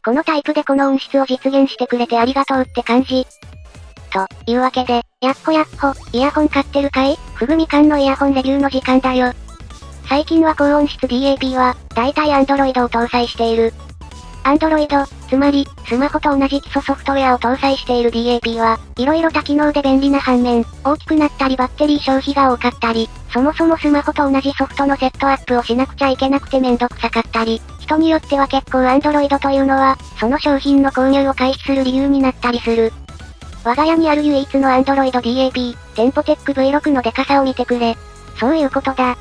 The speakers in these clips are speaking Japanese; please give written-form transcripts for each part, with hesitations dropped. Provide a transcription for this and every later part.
このタイプでこの音質を実現してくれてありがとうって感じ。というわけで、やっほ、イヤホン買ってるかい？ふぐみかんのイヤホンレビューの時間だよ。最近は高音質 DAP は、大体 Android を搭載している。Android、つまり、スマホと同じ基礎ソフトウェアを搭載している DAP は、色々多機能で便利な反面、大きくなったりバッテリー消費が多かったり、そもそもスマホと同じソフトのセットアップをしなくちゃいけなくてめんどくさかったり、人によっては結構 Android というのは、その商品の購入を回避する理由になったりする。我が家にある唯一の Android DAP、テンポテック V6 のデカさを見てくれ。そういうことだ。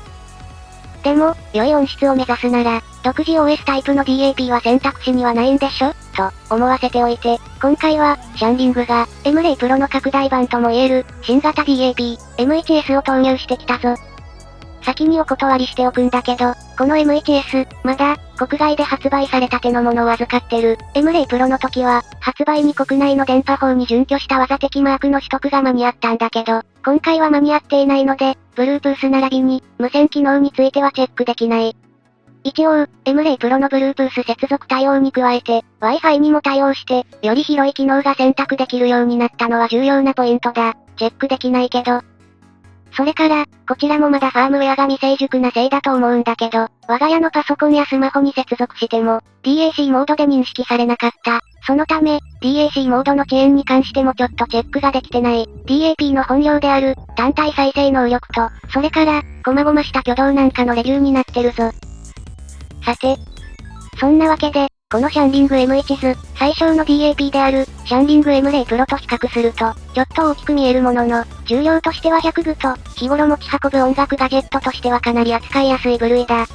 でも、良い音質を目指すなら、独自 OS タイプの DAP は選択肢にはないんでしょと、思わせておいて、今回は、シャンリングが、M-Ray Pro の拡大版とも言える、新型 DAP、M1S を投入してきたぞ。先にお断りしておくんだけど、この M1S、まだ、国外で発売されたてのものを預かってる、M-Ray Pro の時は、発売に国内の電波法に準拠した技的マークの取得が間に合ったんだけど、今回は間に合っていないので、Bluetooth 並びに、無線機能についてはチェックできない。一応、M-Ray Pro の Bluetooth 接続対応に加えて、Wi-Fi にも対応して、より広い機能が選択できるようになったのは重要なポイントだ。チェックできないけど。それから、こちらもまだファームウェアが未成熟なせいだと思うんだけど、我が家のパソコンやスマホに接続しても、DAC モードで認識されなかった。そのため、DAC モードの遅延に関してもちょっとチェックができてない。DAP の本業である、単体再生能力と、それから、細々した挙動なんかのレビューになってるぞ。さて、そんなわけで、このシャンリング M1S、最小の DAP である、シャンリング M-Ray Pro と比較すると、ちょっと大きく見えるものの、重量としては100グと、日頃持ち運ぶ音楽ガジェットとしてはかなり扱いやすい部類だ。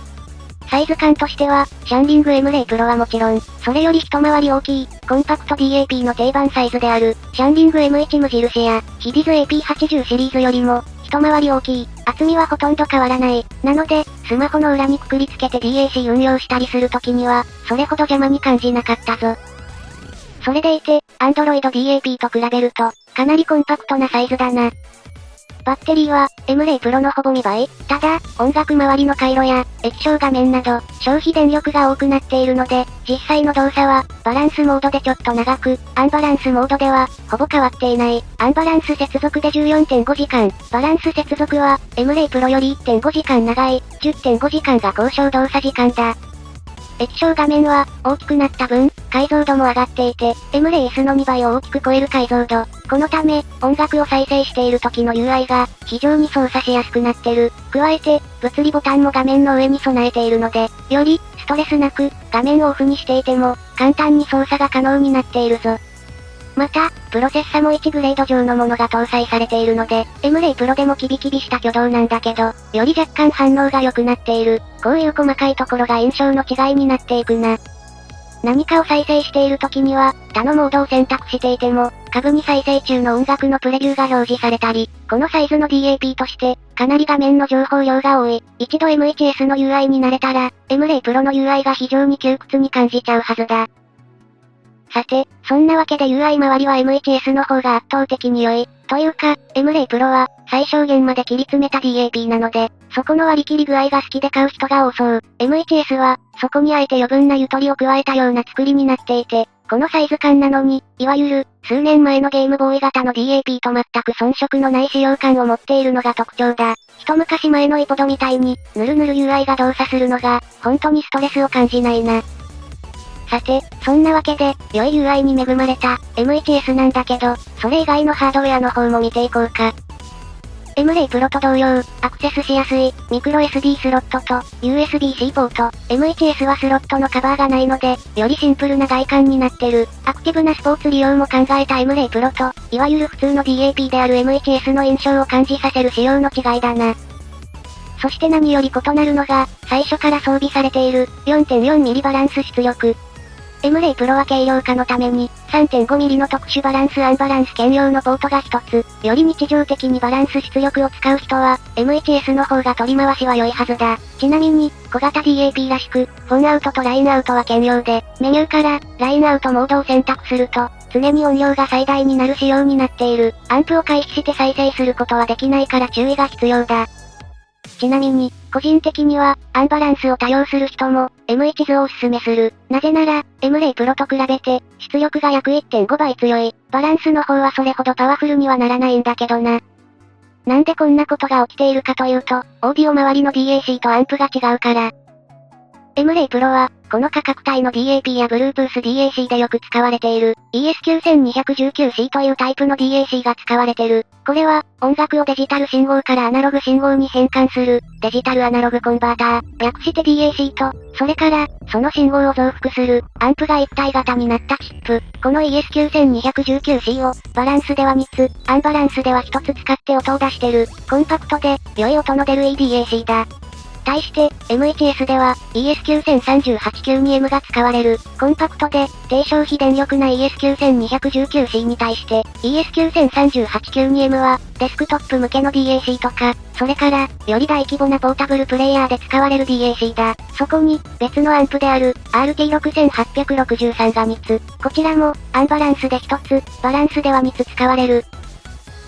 サイズ感としては、シャンリング M-Ray Pro はもちろん、それより一回り大きい、コンパクト DAP の定番サイズである、シャンリング M1 無印や、ヒディズ AP80 シリーズよりも、一回り大きい、厚みはほとんど変わらない。なので、スマホの裏にくくりつけて DAC 運用したりするときには、それほど邪魔に感じなかったぞ。それでいて、Android DAP と比べると、かなりコンパクトなサイズだな。バッテリーは、M-Ray Pro のほぼ2倍。ただ、音楽周りの回路や、液晶画面など、消費電力が多くなっているので、実際の動作は、バランスモードでちょっと長く、アンバランスモードでは、ほぼ変わっていない。アンバランス接続で 14.5 時間、バランス接続は、M-Ray Pro より 1.5 時間長い、10.5 時間が交渉動作時間だ。液晶画面は、大きくなった分、解像度も上がっていて、M-Ray S の2倍を大きく超える解像度。このため、音楽を再生している時の UI が、非常に操作しやすくなってる。加えて、物理ボタンも画面の上に備えているので、より、ストレスなく、画面をオフにしていても、簡単に操作が可能になっているぞ。また、プロセッサも1グレード上のものが搭載されているので、M-Ray Pro でもキビキビした挙動なんだけど、より若干反応が良くなっている。こういう細かいところが印象の違いになっていくな。何かを再生している時には、他のモードを選択していても、下部に再生中の音楽のプレビューが表示されたり、このサイズの DAP として、かなり画面の情報量が多い。一度 M1S の UI に慣れたら、M-Ray Pro の UI が非常に窮屈に感じちゃうはずだ。さて、そんなわけで UI 周りは M1S の方が圧倒的に良い。というか、M-Ray Pro は、最小限まで切り詰めた DAP なので、そこの割り切り具合が好きで買う人が多そう。M1S は、そこにあえて余分なゆとりを加えたような作りになっていて、このサイズ感なのに、いわゆる、数年前のゲームボーイ型の DAP と全く遜色のない使用感を持っているのが特徴だ。一昔前のイポドみたいに、ぬるぬる UI が動作するのが、本当にストレスを感じないな。さて、そんなわけで、良い UI に恵まれた M1S なんだけど、それ以外のハードウェアの方も見ていこうか。M-Ray Pro と同様、アクセスしやすい、ミクロ SD スロットと、USB-C ポート。M1S はスロットのカバーがないので、よりシンプルな外観になってる。アクティブなスポーツ利用も考えた M-Ray Pro と、いわゆる普通の DAP である M1S の印象を感じさせる仕様の違いだな。そして何より異なるのが、最初から装備されている、4.4mm バランス出力。M-Ray Pro は軽量化のために、3.5mm の特殊バランスアンバランス兼用のポートが一つ。より日常的にバランス出力を使う人は、M1S の方が取り回しは良いはずだ。ちなみに、小型 DAP らしく、フォンアウトとラインアウトは兼用で、メニューから、ラインアウトモードを選択すると、常に音量が最大になる仕様になっている。アンプを回避して再生することはできないから注意が必要だ。ちなみに、個人的には、アンバランスを多用する人も、M1 図をおすすめする。なぜなら、M-Ray Pro と比べて、出力が約 1.5 倍強い。バランスの方はそれほどパワフルにはならないんだけどな。なんでこんなことが起きているかというと、オーディオ周りの DAC とアンプが違うから。M-Ray Pro は、この価格帯の DAP や Bluetooth DAC でよく使われている ES9219C というタイプの DAC が使われてる。これは、音楽をデジタル信号からアナログ信号に変換する、デジタルアナログコンバーター、略して DAC と、それから、その信号を増幅する、アンプが一体型になったチップ。この ES9219C を、バランスでは3つ、アンバランスでは1つ使って音を出してる、コンパクトで、良い音の出る EDAC だ。対して、M1S では、ES9389-M が使われる。コンパクトで、低消費電力な ES9219C に対して、ES9389-M は、デスクトップ向けの DAC とか、それから、より大規模なポータブルプレイヤーで使われる DAC だ。そこに、別のアンプである、RT6863 が3つ。こちらも、アンバランスで1つ、バランスでは3つ使われる。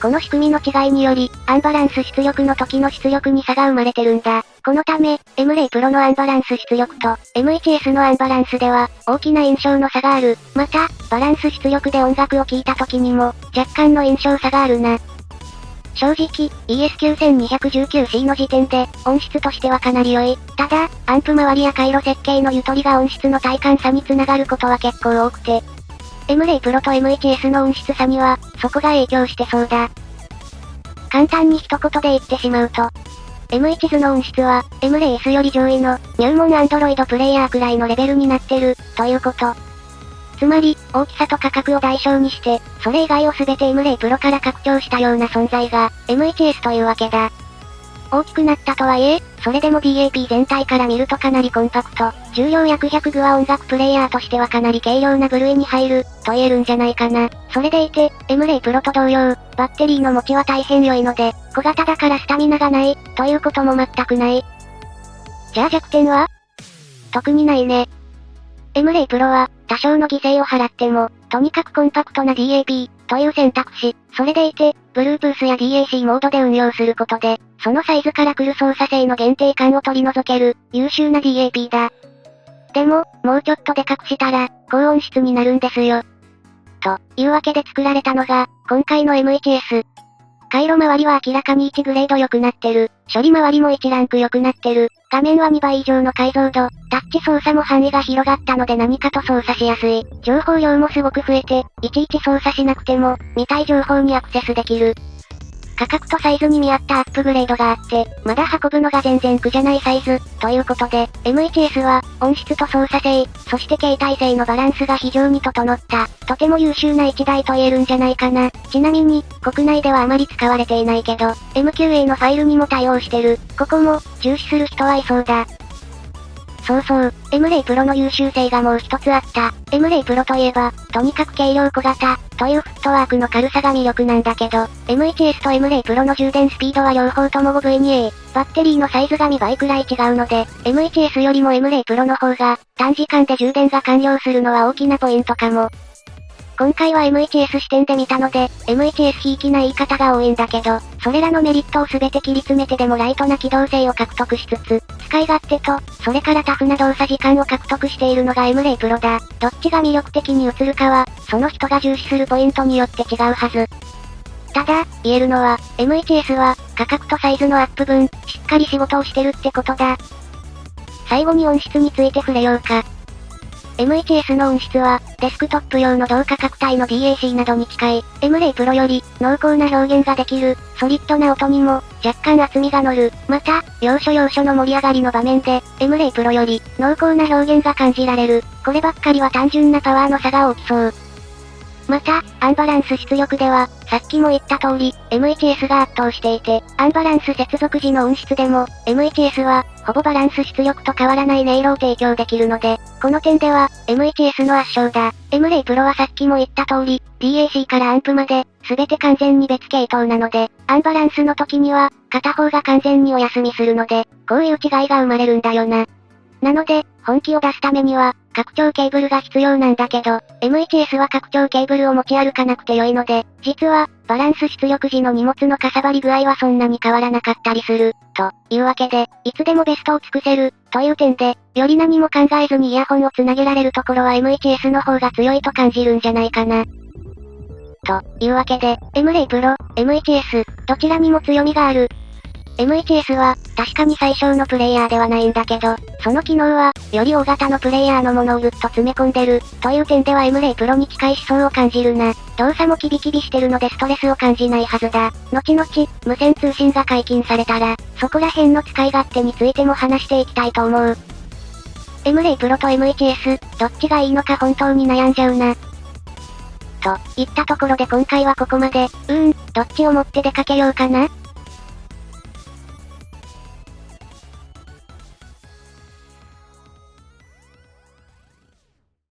この仕組みの違いにより、アンバランス出力の時の出力に差が生まれてるんだ。このため、M-Ray Pro のアンバランス出力と、M1S のアンバランスでは、大きな印象の差がある。また、バランス出力で音楽を聴いた時にも、若干の印象差があるな。正直、ES9219C の時点で、音質としてはかなり良い。ただ、アンプ周りや回路設計のゆとりが音質の体感差につながることは結構多くて、M-Ray Pro と M1S の音質差には、そこが影響してそうだ。簡単に一言で言ってしまうと、M1 図の音質は、M-Ray S より上位の、入門 Android プレイヤーくらいのレベルになってる、ということ。つまり、大きさと価格を代償にして、それ以外をすべて M-Ray Pro から拡張したような存在が、M1S というわけだ。大きくなったとはいえ、それでも DAP 全体から見るとかなりコンパクト。重量約 100G は音楽プレイヤーとしてはかなり軽量な部類に入る、と言えるんじゃないかな。それでいて、M-Ray Pro と同様、バッテリーの持ちは大変良いので、小型だからスタミナがない、ということも全くない。じゃあ弱点は？特にないね。M-Ray Pro は、多少の犠牲を払っても、とにかくコンパクトな DAP、という選択肢。それでいて、Bluetooth や DAC モードで運用することで、そのサイズから来る操作性の限定感を取り除ける、優秀な DAP だ。でも、もうちょっとでかくしたら、高音質になるんですよ。というわけで作られたのが、今回の M1S。回路周りは明らかに1グレード良くなってる。処理周りも1ランク良くなってる。画面は2倍以上の解像度。タッチ操作も範囲が広がったので何かと操作しやすい。情報量もすごく増えて、いちいち操作しなくても、見たい情報にアクセスできる。価格とサイズに見合ったアップグレードがあって、まだ運ぶのが全然苦じゃないサイズ、ということで、M1S は、音質と操作性、そして携帯性のバランスが非常に整った、とても優秀な一台と言えるんじゃないかな。ちなみに、国内ではあまり使われていないけど、MQA のファイルにも対応してる。ここも、重視する人はいそうだ。そうそう、M-Ray Pro の優秀性がもう一つあった。M-Ray Pro といえば、とにかく軽量小型、というフットワークの軽さが魅力なんだけど、M1S と M-Ray Pro の充電スピードは両方とも 5V2A、バッテリーのサイズが2倍くらい違うので、M1S よりも M-Ray Pro の方が、短時間で充電が完了するのは大きなポイントかも。今回は M1S 視点で見たので、M1S ひいきな言い方が多いんだけど、それらのメリットをすべて切り詰めてでもライトな機動性を獲得しつつ、使い勝手と、それからタフな動作時間を獲得しているのが M-Ray Pro だ。どっちが魅力的に映るかは、その人が重視するポイントによって違うはず。ただ、言えるのは、M1S は、価格とサイズのアップ分、しっかり仕事をしてるってことだ。最後に音質について触れようか。M1S の音質は、デスクトップ用の同価格帯の DAC などに近い、M-Ray Pro より、濃厚な表現ができる、ソリッドな音にも、若干厚みが乗る。また、要所要所の盛り上がりの場面で、M-Ray Pro より、濃厚な表現が感じられる。こればっかりは単純なパワーの差が大きそう。また、アンバランス出力では、さっきも言った通り、M1S が圧倒していて、アンバランス接続時の音質でも、M1S は、ほぼバランス出力と変わらない音色を提供できるので、この点では、M1S の圧勝だ。M-Ray Pro はさっきも言った通り、DAC からアンプまで、すべて完全に別系統なので、アンバランスの時には、片方が完全にお休みするので、こういう違いが生まれるんだよな。なので、本気を出すためには、拡張ケーブルが必要なんだけど、M1S は拡張ケーブルを持ち歩かなくて良いので、実は、バランス出力時の荷物のかさばり具合はそんなに変わらなかったりする。というわけで、いつでもベストを尽くせる、という点で、より何も考えずにイヤホンをつなげられるところは M1S の方が強いと感じるんじゃないかな。というわけで、M-Ray Pro、M1S、どちらにも強みがある。M1S は、確かに最小のプレイヤーではないんだけど、その機能は、より大型のプレイヤーのものをぐっと詰め込んでる、という点では M-Ray Pro に近い思想を感じるな。動作もキビキビしてるのでストレスを感じないはずだ。後々、無線通信が解禁されたら、そこら辺の使い勝手についても話していきたいと思う。M-Ray Pro と M1S、どっちがいいのか本当に悩んじゃうな。といったところで今回はここまで。どっちを持って出かけようかな。